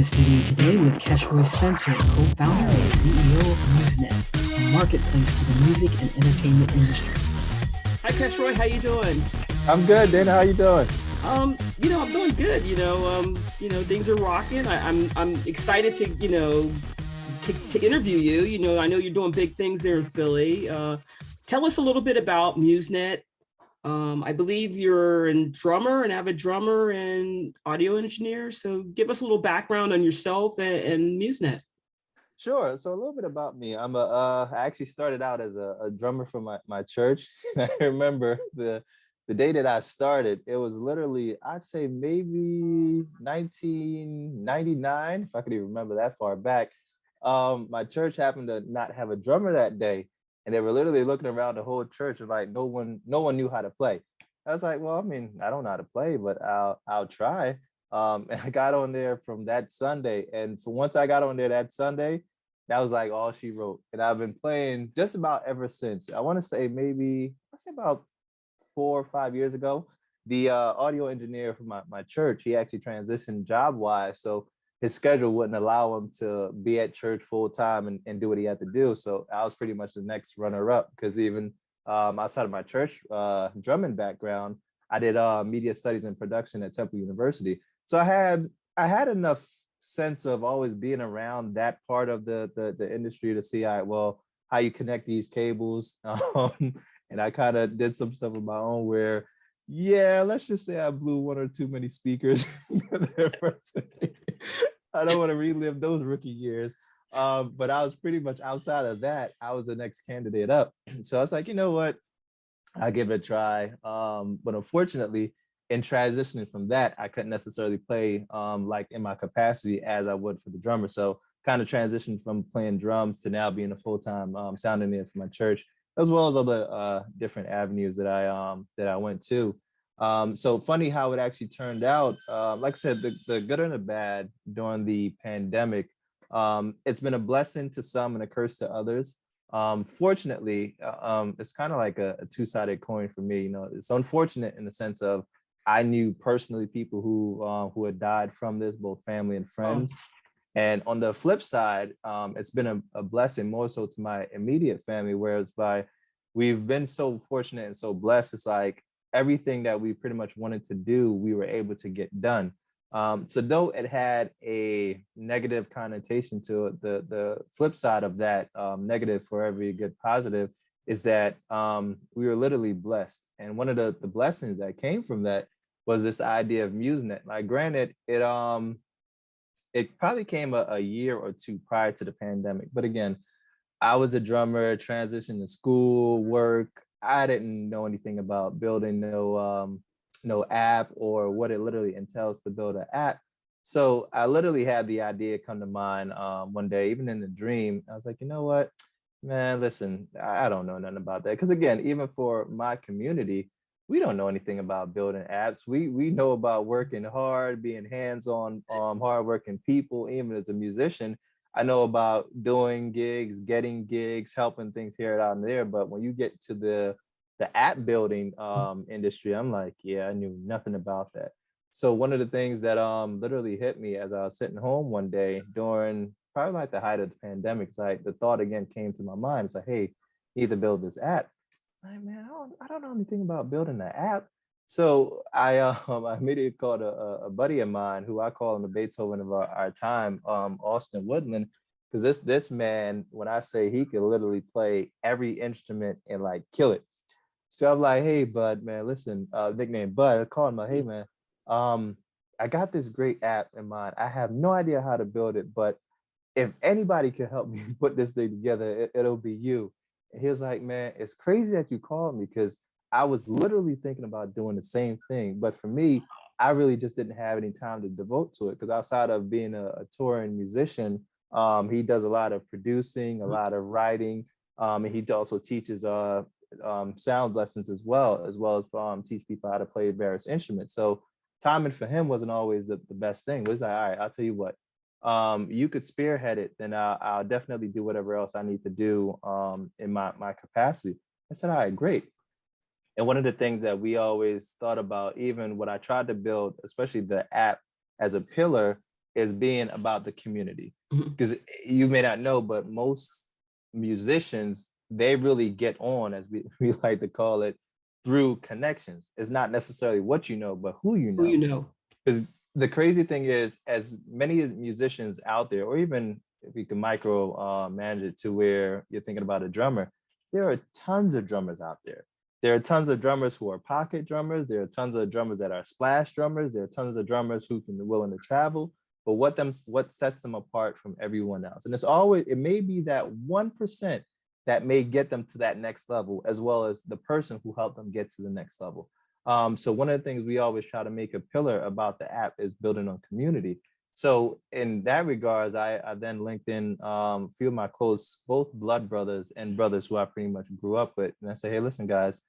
the studio today with Keshroy Spencer, co-founder and CEO of MuzNet, a marketplace for the music and entertainment industry. Hi, Keshroy. How you doing? I'm good, Dana. How you doing? I'm doing good. Things are rocking. I'm excited to, to interview you. I know you're doing big things there in Philly. Tell us a little bit about MuzNet. I believe you're a drummer, an avid drummer and audio engineer. So give us a little background on yourself and MuzNet. Sure. So a little bit about me. I actually started out as a drummer for my church. I remember the day that I started, it was literally, I'd say maybe 1999, if I could even remember that far back. My church happened to not have a drummer that day. And they were literally looking around the whole church and like no one knew how to play. I was like, well, I mean, I don't know how to play, but I'll try. And I got on there from that Sunday. And for once I got on there that Sunday, that was like all she wrote. And I've been playing just about ever since. I want to say about 4 or 5 years ago, the audio engineer for my church, he actually transitioned job-wise. So his schedule wouldn't allow him to be at church full time and do what he had to do. So I was pretty much the next runner-up because even outside of my church drumming background, I did media studies and production at Temple University. So I had enough sense of always being around that part of the industry to see, all right, well, how you connect these cables. And I kind of did some stuff of my own where, yeah, let's just say I blew one or too many speakers. I don't want to relive those rookie years. But I was pretty much outside of that. I was the next candidate up. So I was like, you know what? I'll give it a try. But unfortunately, in transitioning from that, I couldn't necessarily play like in my capacity as I would for the drummer. So kind of transitioned from playing drums to now being a full-time sound engineer for my church, as well as other different avenues that I went to. So funny how it actually turned out. Like I said, the good and the bad during the pandemic. It's been a blessing to some and a curse to others. Fortunately, it's kind of like a two-sided coin for me. You know, it's unfortunate in the sense of I knew personally people who had died from this, both family and friends. And on the flip side, it's been a blessing more so to my immediate family, whereas we've been so fortunate and so blessed. It's like everything that we pretty much wanted to do, we were able to get done. So though it had a negative connotation to it, the flip side of that negative for every good positive is that we were literally blessed. And one of the blessings that came from that was this idea of MuzNet. Like granted, it probably came a year or two prior to the pandemic. But again, I was a drummer, transitioned to school, work. I didn't know anything about building no app or what it literally entails to build an app. So I literally had the idea come to mind one day, even in the dream. I was like, you know what, man, listen, I don't know nothing about that. Because again, even for my community, we don't know anything about building apps. We know about working hard, being hands-on, hardworking people. Even as a musician, I know about doing gigs, getting gigs, helping things here and there. But when you get to the app building industry, I'm like, yeah, I knew nothing about that. So one of the things that literally hit me as I was sitting home one day during probably like the height of the pandemic, it's like the thought again came to my mind. It's like, hey, you need to build this app. Like, man, I don't know anything about building an app. So I immediately called a buddy of mine who I call him the Beethoven of our time, Austin Woodland, because this man, when I say he could literally play every instrument and like kill it. So I'm like, hey, bud, man, listen, nickname Bud. I called him like, hey, man, I got this great app in mind. I have no idea how to build it, but if anybody can help me put this thing together, it'll be you. And he was like, man, it's crazy that you called me because I was literally thinking about doing the same thing. But for me, I really just didn't have any time to devote to it because outside of being a touring musician, he does a lot of producing, a lot of writing, and he also teaches sound lessons as well as teach people how to play various instruments. So timing for him wasn't always the best thing. It was like, all right, I'll tell you what, you could spearhead it, then I'll definitely do whatever else I need to do in my capacity. I said, all right, great. And one of the things that we always thought about, even when I tried to build, especially the app as a pillar, is being about the community. Mhm. Because you may not know, but most musicians, they really get on, as we like to call it, through connections. It's not necessarily what you know, but who you Who know. you know. Because the crazy thing is, as many musicians out there, or even if you can micro manage it to where you're thinking about a drummer, there are tons of drummers out there. There are tons of drummers who are pocket drummers. There are tons of drummers that are splash drummers. There are tons of drummers who can be willing to travel. But what sets them apart from everyone else? And it may be that 1% that may get them to that next level, as well as the person who helped them get to the next level. So one of the things we always try to make a pillar about the app is building on community. So in that regards, I then linked in a few of my close, both blood brothers and brothers who I pretty much grew up with. And I say, hey, listen, guys,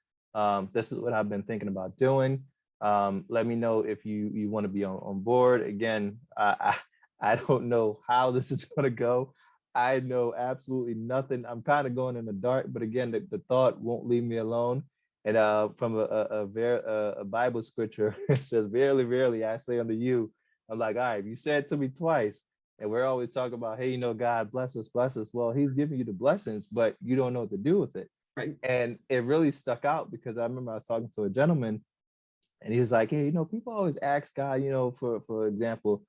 this is what I've been thinking about doing. Let me know if you want to be on board. Again, I don't know how this is going to go. I know absolutely nothing. I'm kind of going in the dark, but again, the thought won't leave me alone. And from a Bible scripture, it says, "Verily, verily, I say unto you." I'm like, all right, you said it to me twice, and we're always talking about, hey, God bless us, bless us. Well, He's giving you the blessings, but you don't know what to do with it. Right. And it really stuck out because I remember I was talking to a gentleman, and he was like, hey, people always ask God, for example,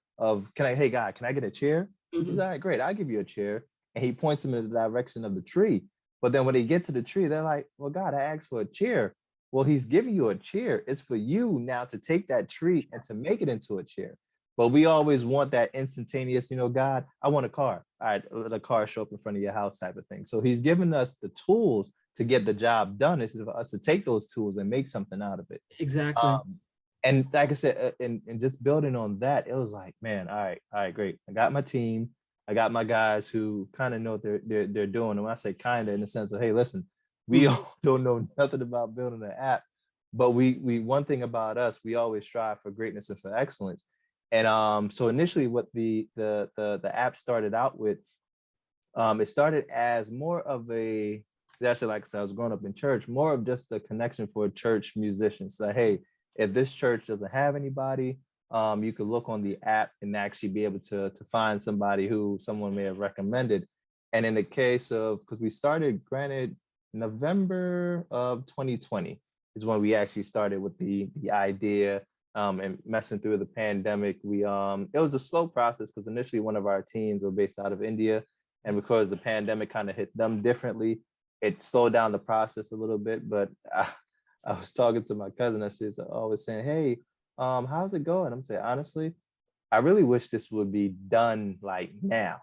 hey, God, can I get a chair? He's Mhm. like, all right, great, I'll give you a chair. And he points him in the direction of the tree. But then when they get to the tree, they're like, well, God, I asked for a chair. Well, He's giving you a chair. It's for you now to take that tree and to make it into a chair. But we always want that instantaneous, God, I want a car. All right, let a car show up in front of your house type of thing. So He's given us the tools to get the job done. It's for us to take those tools and make something out of it. Exactly. Um, and like I said, and just building on that, it was like, man, all right, great. I got my team. I got my guys who kind of know what they're doing. And when I say kind of, in the sense of, hey, listen, we all don't know nothing about building an app, but we one thing about us, we always strive for greatness and for excellence. And so initially, what the app started out with, it started as more of a, that's like I said, I was growing up in church, more of just a connection for church musicians. That, hey, if this church doesn't have anybody, you could look on the app and actually be able to find somebody who someone may have recommended. And in the case of, because we started, granted, November of 2020 is when we actually started with the idea, and messing through the pandemic. It was a slow process because initially one of our teams were based out of India, and because the pandemic kind of hit them differently, it slowed down the process a little bit. But I was talking to my cousin, and she's always saying, hey, how's it going? I'm saying, honestly, I really wish this would be done like now,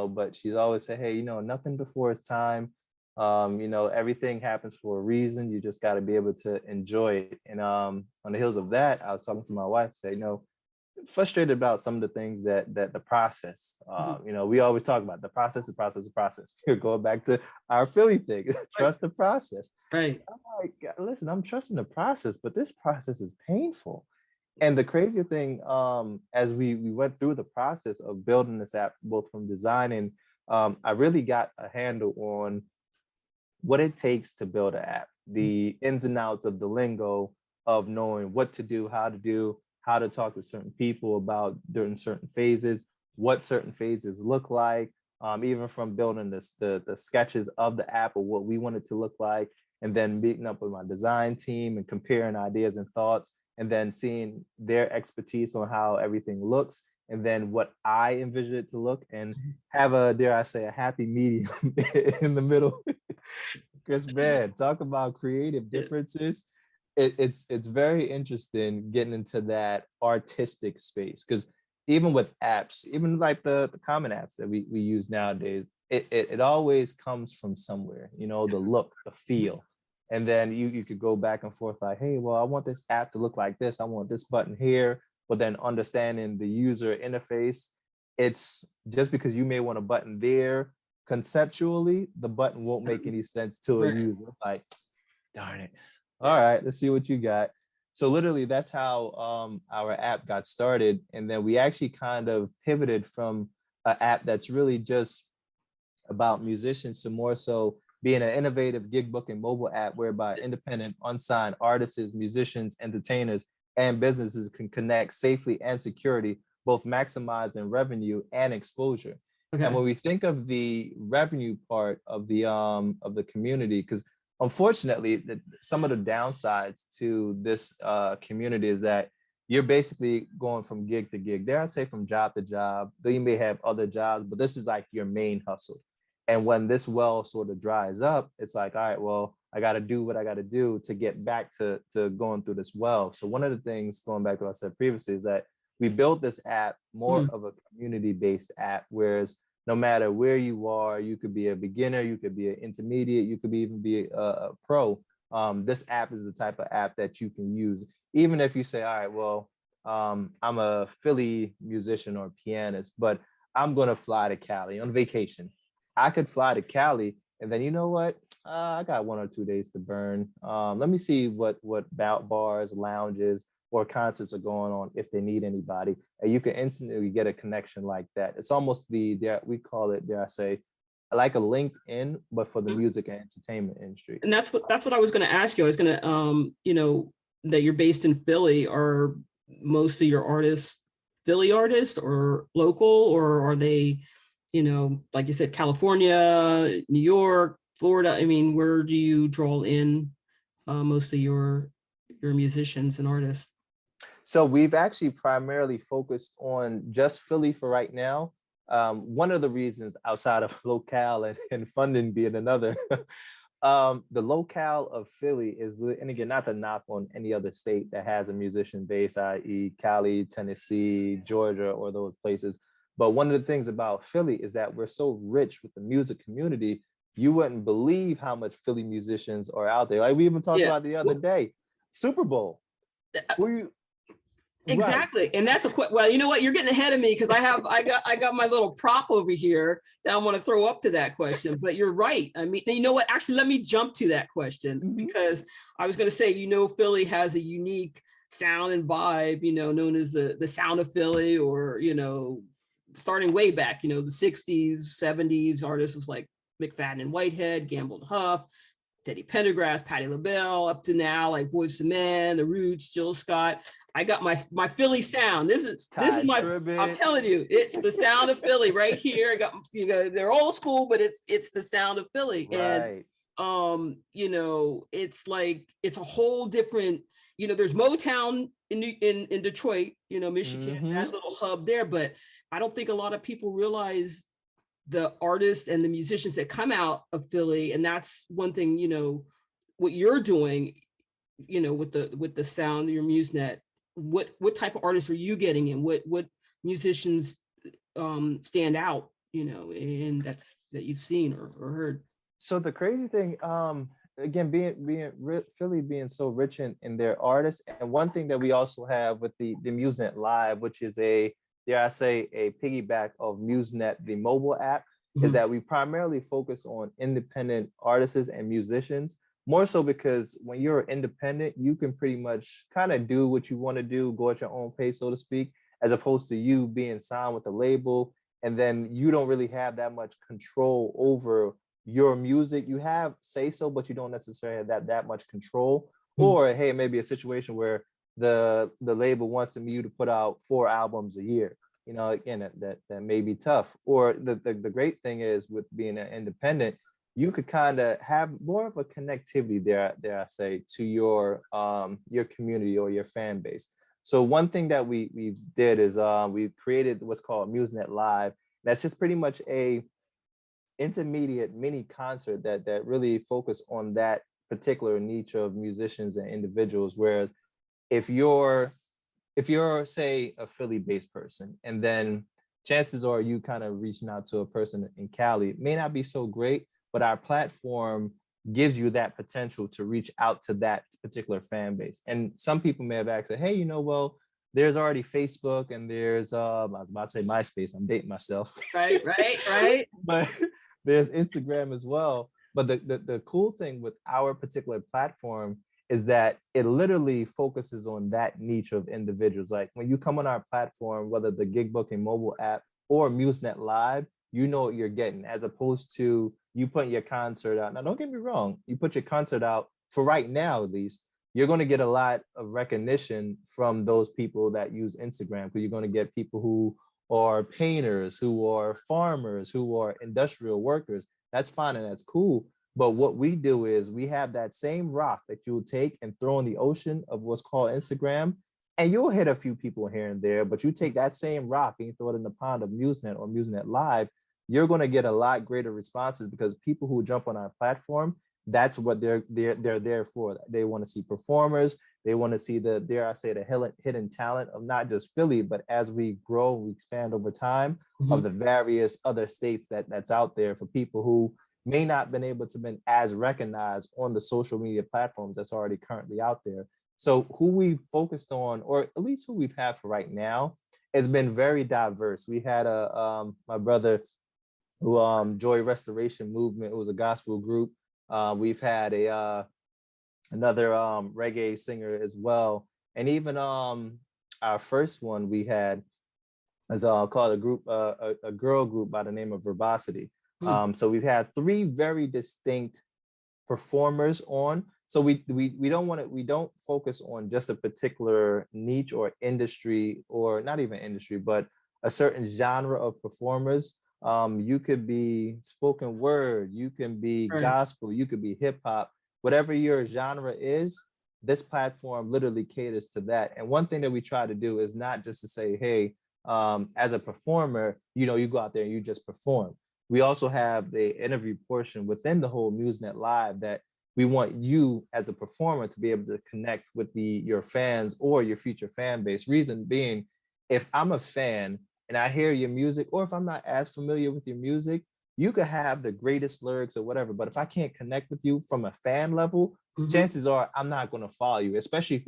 but she's always saying, hey, nothing before it's time. Everything happens for a reason. You just got to be able to enjoy it. And on the heels of that, I was talking to my wife, say, frustrated about some of the things that the process, we always talk about the process. You're going back to our Philly thing, trust the process. Right. I'm like, listen, I'm trusting the process, but this process is painful. And the crazy thing, as we went through the process of building this app, both from designing, I really got a handle on what it takes to build an app, the ins and outs of the lingo of knowing what to do, how to talk to certain people about during certain phases, what certain phases look like, even from building the sketches of the app or what we want it to look like, and then meeting up with my design team and comparing ideas and thoughts, and then seeing their expertise on how everything looks, and then what I envision it to look, and have a, dare I say, a happy medium in the middle. Because, man, talk about creative differences. It's very interesting getting into that artistic space, because even with apps, even like the common apps that we use nowadays, it always comes from somewhere, the look, the feel. And then you could go back and forth like, hey, well, I want this app to look like this. I want this button here. But then understanding the user interface, it's just because you may want a button there, conceptually, the button won't make any sense to a user. Like, darn it. All right, let's see what you got. So literally, that's how our app got started. And then we actually kind of pivoted from an app that's really just about musicians to more so being an innovative gig booking mobile app whereby independent, unsigned artists, musicians, entertainers, and businesses can connect safely and securely both maximizing revenue and exposure. Okay. And when we think of the revenue part of the community, because unfortunately, some of the downsides to this community is that you're basically going from gig to gig. Dare I say from job to job. Though you may have other jobs, but this is like your main hustle. And when this well sort of dries up, it's like, all right, well, I got to do what I got to do to get back to going through this well. So one of the things, going back to what I said previously, is that we built this app more of a community-based app, whereas no matter where you are, you could be a beginner, you could be an intermediate, you could even be a pro. This app is the type of app that you can use. Even if you say, all right, well, I'm a Philly musician or pianist, but I'm going to fly to Cali on vacation. I could fly to Cali, and then you know what? I got 1 or 2 days to burn. Let me see what bars, lounges, or concerts are going on if they need anybody. And you can instantly get a connection like that. It's almost we call it, dare I say, like a LinkedIn, but for the music and entertainment industry. And that's what I was going to ask you. I was going to, that you're based in Philly. Are most of your artists Philly artists or local, or are they, like you said, California, New York, Florida? I mean, where do you draw in most of your musicians and artists? So we've actually primarily focused on just Philly for right now. One of the reasons, outside of locale and funding being another, the locale of Philly is, and again, not to knock on any other state that has a musician base, i.e. Cali, Tennessee, Georgia, or those places. But one of the things about Philly is that we're so rich with the music community, you wouldn't believe how much Philly musicians are out there. Like we even talked about the other day, Super Bowl. Exactly. Right. And that's well, you know what, you're getting ahead of me, because I got my little prop over here that I want to throw up to that question. But you're right. I mean, you know what, actually, let me jump to that question, because I was going to say, Philly has a unique sound and vibe, known as the sound of Philly, or, starting way back, the 60s, 70s, artists like McFadden and Whitehead, Gamble and Huff, Teddy Pendergrass, Patti LaBelle, up to now, like Boyz II Men, The Roots, Jill Scott. I got my Philly sound. This is my Tribbett. I'm telling you, it's the sound of Philly right here. I got, they're old school, but it's the sound of Philly. Right. And it's like, it's a whole different, there's Motown in Detroit, Michigan, that little hub there, but I don't think a lot of people realize the artists and the musicians that come out of Philly. And that's one thing, what you're doing, with the sound of your MuzNet. What type of artists are you getting in? What musicians stand out, and that you've seen or heard? So the crazy thing, again, being Philly being so rich in their artists, and one thing that we also have with the MuzNet Live, which is a piggyback of MuzNet, the mobile app, is that we primarily focus on independent artists and musicians. More so because when you're independent, you can pretty much kind of do what you want to do, go at your own pace, so to speak, as opposed to you being signed with a label. And then you don't really have that much control over your music. You have say so, but you don't necessarily have that much control. Or, hey, maybe a situation where the label wants you to put out 4 albums a year. Again, that may be tough. Or the great thing is, with being an independent, you could kind of have more of a connectivity there, I say, to your community or your fan base. So one thing that we did is we created what's called MuzNet Live. That's just pretty much a intermediate mini concert that really focus on that particular niche of musicians and individuals. Whereas if you're say a Philly-based person, and then chances are you kind of reaching out to a person in Cali, it may not be so great, but our platform gives you that potential to reach out to that particular fan base. And some people may have asked, hey, well, there's already Facebook, and there's, I was about to say MySpace, I'm dating myself. Right. But there's Instagram as well. But the cool thing with our particular platform is that it literally focuses on that niche of individuals. Like when you come on our platform, whether the gig booking mobile app or MuzNet Live, you know what you're getting, as opposed to you putting your concert out. Now, don't get me wrong, you put your concert out, for right now at least, you're going to get a lot of recognition from those people that use Instagram, because you're going to get people who are painters, who are farmers, who are industrial workers. That's fine and that's cool. But what we do is we have that same rock that you'll take and throw in the ocean of what's called Instagram, and you'll hit a few people here and there, but you take that same rock and you throw it in the pond of MuzNet or MuzNet Live, you're going to get a lot greater responses, because people who jump on our platform, that's what they're there for. They want to see performers. They want to see the, dare I say, the hidden talent of not just Philly, but as we grow, we expand over time, of the various other states that's out there, for people who may not been able to been as recognized on the social media platforms that's already currently out there. So who we focused on, or at least who we've had for right now, has been very diverse. We had my brother who Joy Restoration Movement. It was a gospel group. We've had another reggae singer as well, and even our first one we had is called a group, a girl group by the name of Verbosity. So we've had 3 very distinct performers on. So we don't focus on just a particular niche or industry, or not even industry, but a certain genre of performers. You could be spoken word, you can be gospel, you could be hip hop, whatever your genre is, this platform literally caters to that. And one thing that we try to do is not just to say, hey, as a performer, you go out there and you just perform. We also have the interview portion within the whole MuzNet Live that we want you as a performer to be able to connect with your fans or your future fan base. Reason being, if I'm a fan and I hear your music, or if I'm not as familiar with your music, you could have the greatest lyrics or whatever, but if I can't connect with you from a fan level, chances are I'm not going to follow you, especially if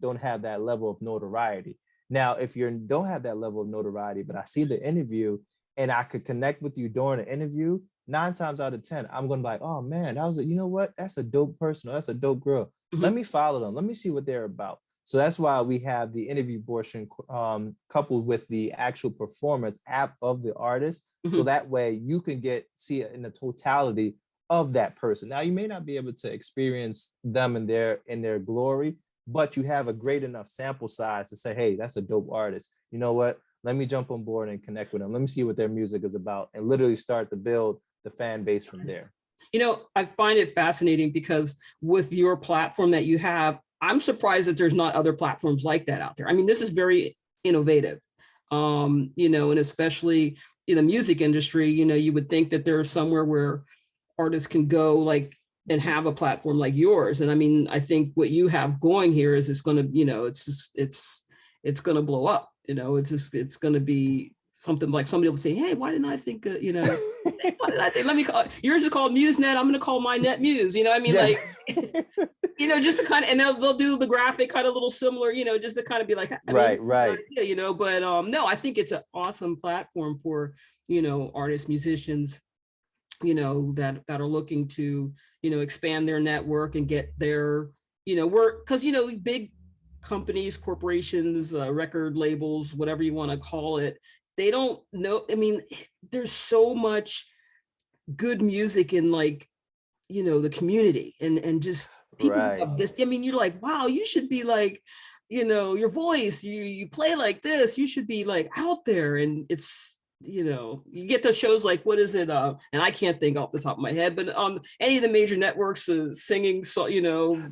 don't have that level of notoriety. Now, if you don't have that level of notoriety, but I see the interview and I could connect with you during the interview, 9 times out of 10, I'm going to be like, oh man, you know what? That's a dope person. Or that's a dope girl. Let me follow them. Let me see what they're about. So that's why we have the interview portion coupled with the actual performance app of the artist. So that way you can see it in the totality of that person. Now, you may not be able to experience them in their glory, but you have a great enough sample size to say, hey, that's a dope artist. You know what? Let me jump on board and connect with them. Let me see what their music is about, and literally start to build the fan base from there. I find it fascinating because with your platform that you have, I'm surprised that there's not other platforms like that out there. I mean, this is very innovative, and especially in the music industry, you would think that there's somewhere where artists can go and have a platform like yours. And I mean, I think what you have going here is it's going to, it's going to blow up. It's going to be something like somebody will say, hey, why didn't I think, why did I think, let me call, yours is called MuzNet, I'm going to call my net Muse, I mean, just to kind of, and they'll do the graphic kind of a little similar, just to kind of be like, right. Idea, but no, I think it's an awesome platform for, artists, musicians, that are looking to, expand their network and get their, work, because, big companies, corporations, record labels, whatever you want to call it, they don't know. I mean, there's so much good music in the community and just people love this. I mean, you're like, wow, you should be like, your voice, you play like this, you should be out there. And it's, you get those shows like, what is it? And I can't think off the top of my head, but any of the major networks singing, so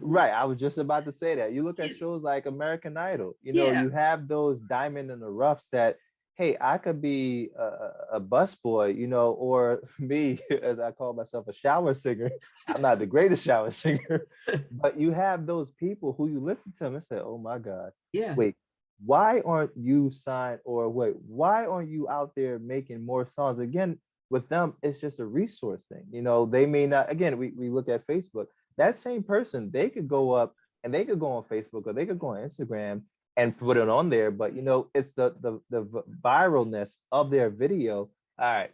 Right. I was just about to say that. You look at shows like American Idol, you have those diamond in the roughs that, hey, I could be a busboy, or me, as I call myself, a shower singer. I'm not the greatest shower singer, but you have those people who you listen to them and say, oh my God, wait, why aren't you signed? Or wait, why aren't you out there making more songs? Again, with them, it's just a resource thing. They may not, again, we look at Facebook, that same person, they could go up and they could go on Facebook or they could go on Instagram and put it on there, but it's the viralness of their video. All right,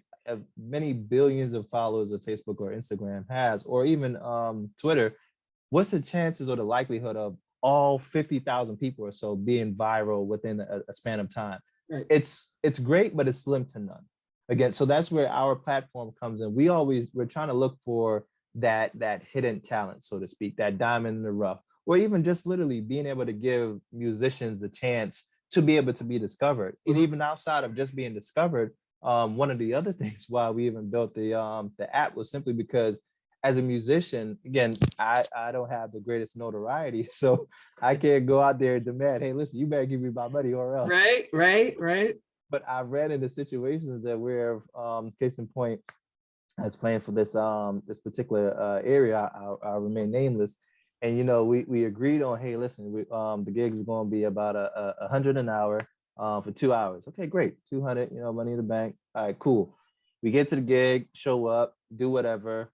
many billions of followers of Facebook or Instagram has, or even Twitter. What's the chances or the likelihood of all 50,000 people or so being viral within a span of time? Right. It's great, but it's slim to none. Again, so that's where our platform comes in. We're trying to look for that hidden talent, so to speak, that diamond in the rough, or even just literally being able to give musicians the chance to be able to be discovered. And even outside of just being discovered, one of the other things why we even built the app was simply because as a musician, again, I don't have the greatest notoriety, so I can't go out there and demand, hey, listen, you better give me my money or else. Right. But I ran into situations that where, case in point, I was playing for this particular area. I'll remain nameless, and we agreed on, hey, listen, the gig is going to be about a $100 an hour for 2 hours. Okay, great, 200, money in the bank. All right, cool. We get to the gig, show up, do whatever.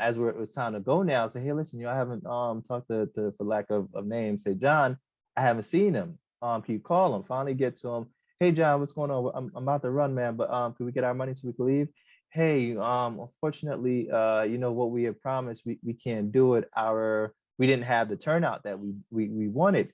As it was time to go now, say, hey, listen, I haven't talked to for lack of name, say, John, I haven't seen him. Can you call him? Finally get to him. Hey, John, what's going on? I'm about to run, man, but can we get our money so we can leave? Hey, unfortunately, what we had promised, we can't do it. We didn't have the turnout that we wanted.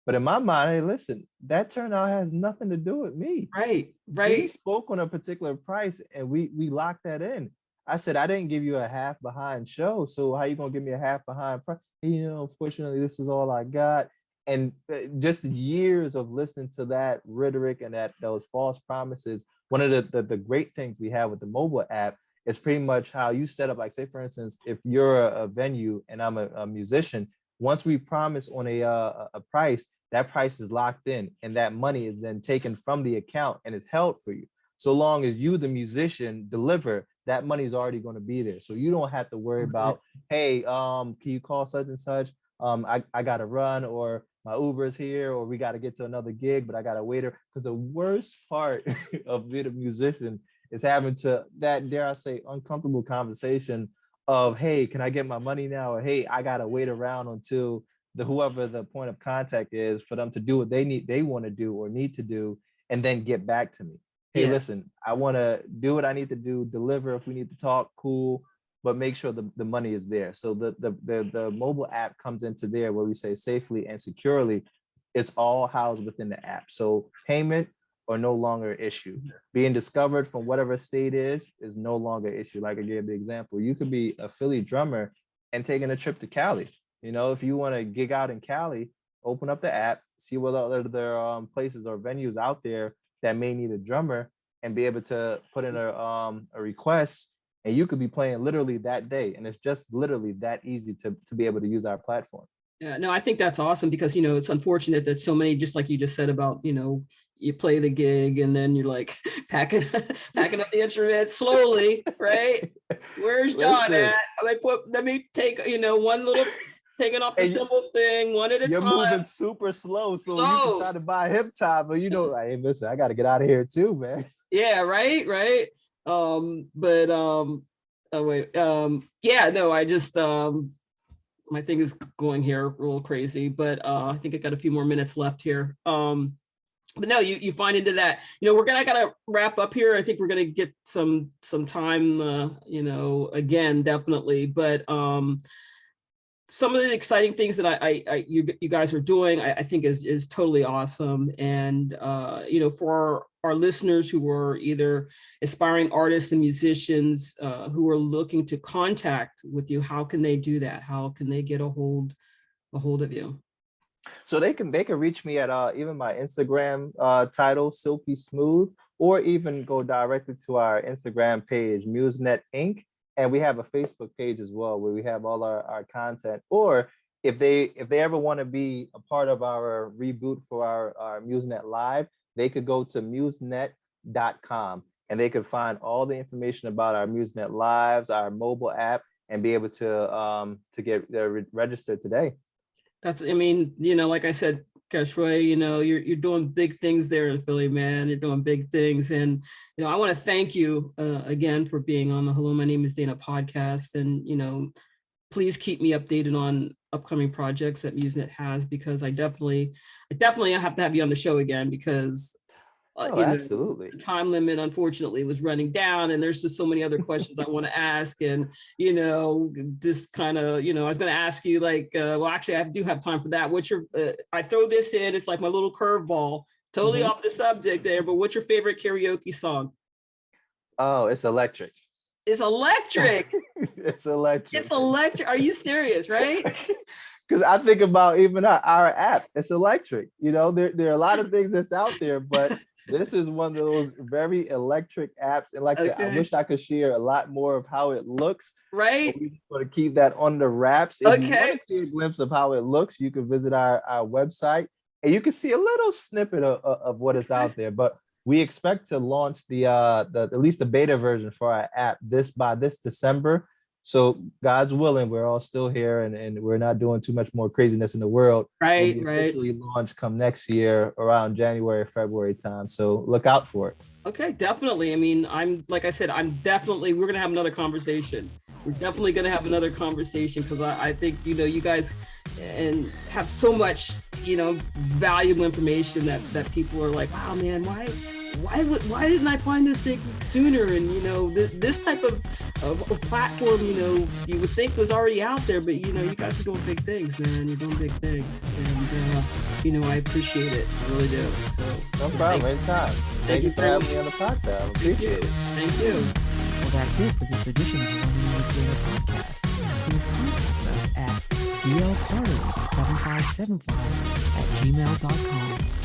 But in my mind, hey, listen, that turnout has nothing to do with me. Right. We spoke on a particular price and we locked that in. I said, I didn't give you a half behind show. So how you gonna give me a half behind price? Unfortunately, this is all I got. And just years of listening to that rhetoric and those false promises. One of the great things we have with the mobile app is pretty much how you set up, like, say, for instance, if you're a venue and I'm a musician, once we promise on a price, that price is locked in and that money is then taken from the account and it's held for you. So long as you, the musician, deliver, that money is already going to be there. So you don't have to worry about, hey, can you call such and such? I got to run, or my Uber is here, or we got to get to another gig, but I got a waiter. Because the worst part of being a musician is having to, that, dare I say, uncomfortable conversation of, hey, can I get my money now? Or, hey, I got to wait around until whoever the point of contact is for them to do what they want to do or need to do, and then get back to me. Hey, listen, I want to do what I need to do, deliver. If we need to talk, cool, but make sure the money is there. So the mobile app comes into there where we say safely and securely. It's all housed within the app. So payment are no longer an issue. Being discovered from whatever state is no longer an issue. Like I gave the example, you could be a Philly drummer and taking a trip to Cali. If you want to gig out in Cali, open up the app, see what other places or venues out there that may need a drummer, and be able to put in a request, and you could be playing literally that day. And it's just literally that easy to be able to use our platform. Yeah, no, I think that's awesome because, it's unfortunate that so many, just like you just said about, you play the gig and then you're like packing up the instruments slowly, right? Where's John at? Let me take, one little, taking off the cymbal thing one at a time. You're moving super slow, so you can try to buy hip time, but like, hey, listen, I got to get out of here too, man. Yeah, right. I just my thing is going here real crazy, but I think I got a few more minutes left here. But no, you find into that. I gotta wrap up here. I think we're gonna get some time, again, definitely. But some of the exciting things that you guys are doing, I think is totally awesome. And for our listeners who are either aspiring artists and musicians who are looking to contact with you, how can they do that? How can they get a hold of you? So they can reach me at even my Instagram title, Silky Smooth, or even go directly to our Instagram page, MuzNet Inc. And we have a Facebook page as well, where we have all our content. Or if they ever want to be a part of our reboot for our MuzNet Live, they could go to MuzNet.com and they could find all the information about our MuzNet Lives, our mobile app, and be able to get registered today. Like I said, Keshroy, you're doing big things there in Philly, man. You're doing big things. And, I want to thank you again for being on the Hello, My Name is Dana podcast. And, please keep me updated on upcoming projects that MuzNet has, because I definitely have to have you on the show again, because absolutely. The time limit, unfortunately, was running down, and there's just so many other questions I want to ask. And, this kind of, I was going to ask you, like, actually, I do have time for that. What's your, I throw this in, it's like my little curveball, totally off the subject there, but what's your favorite karaoke song? Oh, it's electric. It's electric. It's electric. It's electric. Are you serious, right? because I think about even our app, it's electric. You know, there are a lot of things that's out there, but this is one of those very electric apps. And like I said, I Okay. wish I could share a lot more of how it looks, but Right. we just want to keep that on the wraps. If you want Okay. to see a glimpse of how it looks, you can visit our website and you can see a little snippet of what is out there. But we expect to launch the at least the beta version for our app by this December. So God's willing, we're all still here and we're not doing too much more craziness in the world. We'll Right. be Right. officially launched come next year around January, February time. So look out for it. Okay, definitely. I mean, like I said, we're going to have another conversation. We're definitely going to have another conversation because I think, you guys and have so much, valuable information that people are like, wow, man, why didn't I find this thing sooner? And, this type of platform, you would think was already out there, but, you guys are doing big things, man. You're doing big things. And, I appreciate it. I really do. So, No problem. Anytime. Thank you for having me on the podcast. Appreciate it. Thank you. Well, that's it for this edition of the Learning Motivator podcast. Please contact us at dlcarter7575 at gmail.com.